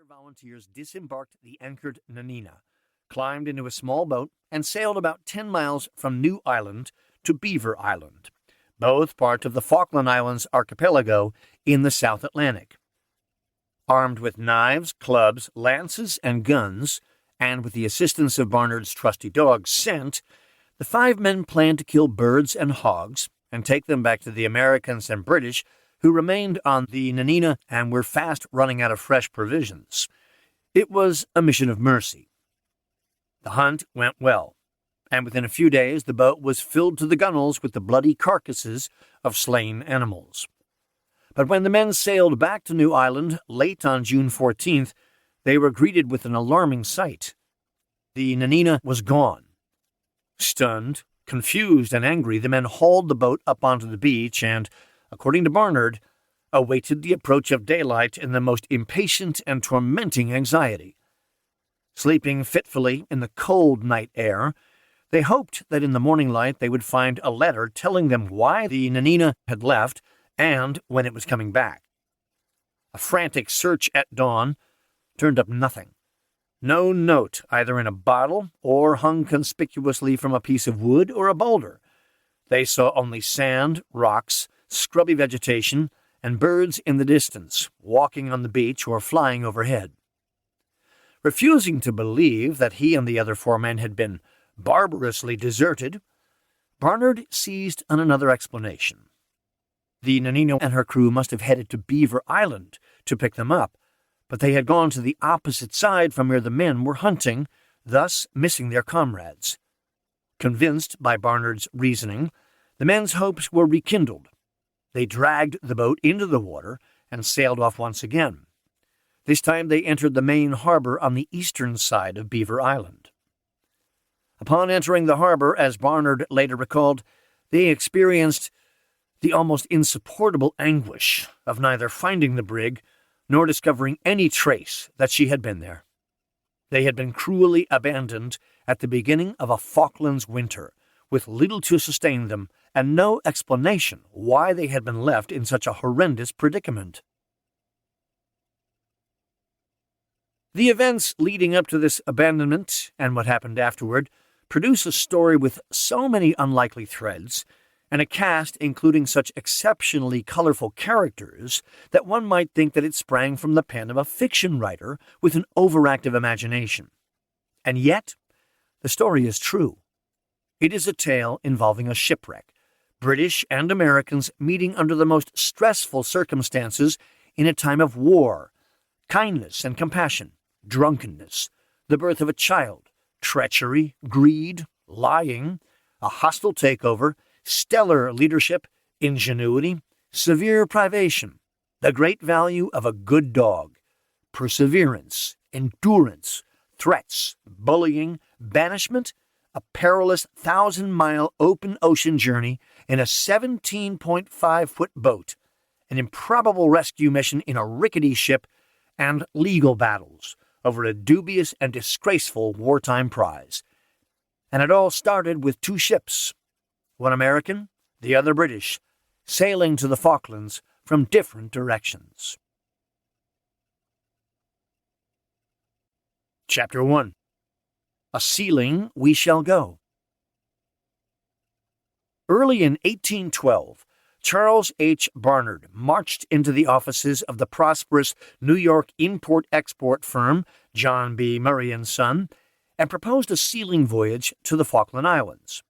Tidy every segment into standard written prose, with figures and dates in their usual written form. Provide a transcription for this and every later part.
volunteers disembarked the anchored Nanina, climbed into a small boat, and sailed about 10 miles from New Island to Beaver Island, both part of the Falkland Islands archipelago in the South Atlantic. Armed with knives, clubs, lances, and guns, and with the assistance of Barnard's trusty dog, Scent, the 5 men planned to kill birds and hogs and take them back to the Americans and British who remained on the Nanina and were fast running out of fresh provisions. It was a mission of mercy. The hunt went well, and within a few days the boat was filled to the gunwales with the bloody carcasses of slain animals. But when the men sailed back to New Island late on June 14th, they were greeted with an alarming sight. The Nanina was gone. Stunned, confused, and angry, the men hauled the boat up onto the beach and, according to Barnard, awaited the approach of daylight in the most impatient and tormenting anxiety. Sleeping fitfully in the cold night air, they hoped that in the morning light they would find a letter telling them why the Nanina had left and when it was coming back. A frantic search at dawn turned up nothing. No note either in a bottle or hung conspicuously from a piece of wood or a boulder. They saw only sand, rocks, scrubby vegetation, and birds in the distance, walking on the beach or flying overhead. Refusing to believe that he and the other 4 men had been barbarously deserted, Barnard seized on another explanation. The Nanina and her crew must have headed to Beaver Island to pick them up, but they had gone to the opposite side from where the men were hunting, thus missing their comrades. Convinced by Barnard's reasoning, the men's hopes were rekindled. They dragged the boat into the water and sailed off once again. This time they entered the main harbor on the eastern side of Beaver Island. Upon entering the harbor, as Barnard later recalled, they experienced the almost insupportable anguish of neither finding the brig nor discovering any trace that she had been there. They had been cruelly abandoned at the beginning of a Falklands winter, with little to sustain them and no explanation why they had been left in such a horrendous predicament. The events leading up to this abandonment and what happened afterward produce a story with so many unlikely threads and a cast including such exceptionally colorful characters that one might think that it sprang from the pen of a fiction writer with an overactive imagination. And yet, the story is true. It is a tale involving a shipwreck, British and Americans meeting under the most stressful circumstances in a time of war, kindness and compassion, drunkenness, the birth of a child, treachery, greed, lying, a hostile takeover, stellar leadership, ingenuity, severe privation, the great value of a good dog, perseverance, endurance, threats, bullying, banishment, a perilous 1,000-mile open ocean journey in a 17.5-foot boat, an improbable rescue mission in a rickety ship, and legal battles over a dubious and disgraceful wartime prize. And it all started with 2 ships, one American, the other British, sailing to the Falklands from different directions. Chapter 1. A Sealing We Shall Go. Early in 1812, Charles H. Barnard marched into the offices of the prosperous New York import-export firm John B. Murray & Son and proposed a sealing voyage to the Falkland Islands.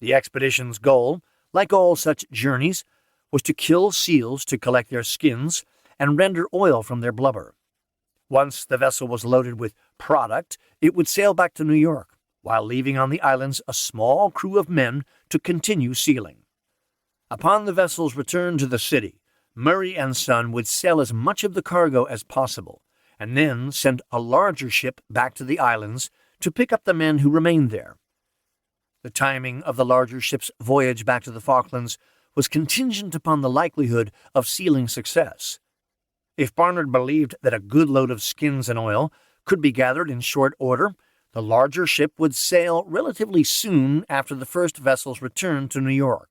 The expedition's goal, like all such journeys, was to kill seals to collect their skins and render oil from their blubber. Once the vessel was loaded with product, it would sail back to New York, while leaving on the islands a small crew of men to continue sealing. Upon the vessel's return to the city, Murray & Son would sell as much of the cargo as possible, and then send a larger ship back to the islands to pick up the men who remained there. The timing of the larger ship's voyage back to the Falklands was contingent upon the likelihood of sealing success. If Barnard believed that a good load of skins and oil could be gathered in short order, the larger ship would sail relatively soon after the first vessel's return to New York.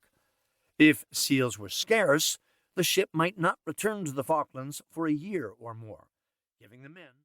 If seals were scarce, the ship might not return to the Falklands for a year or more, giving the men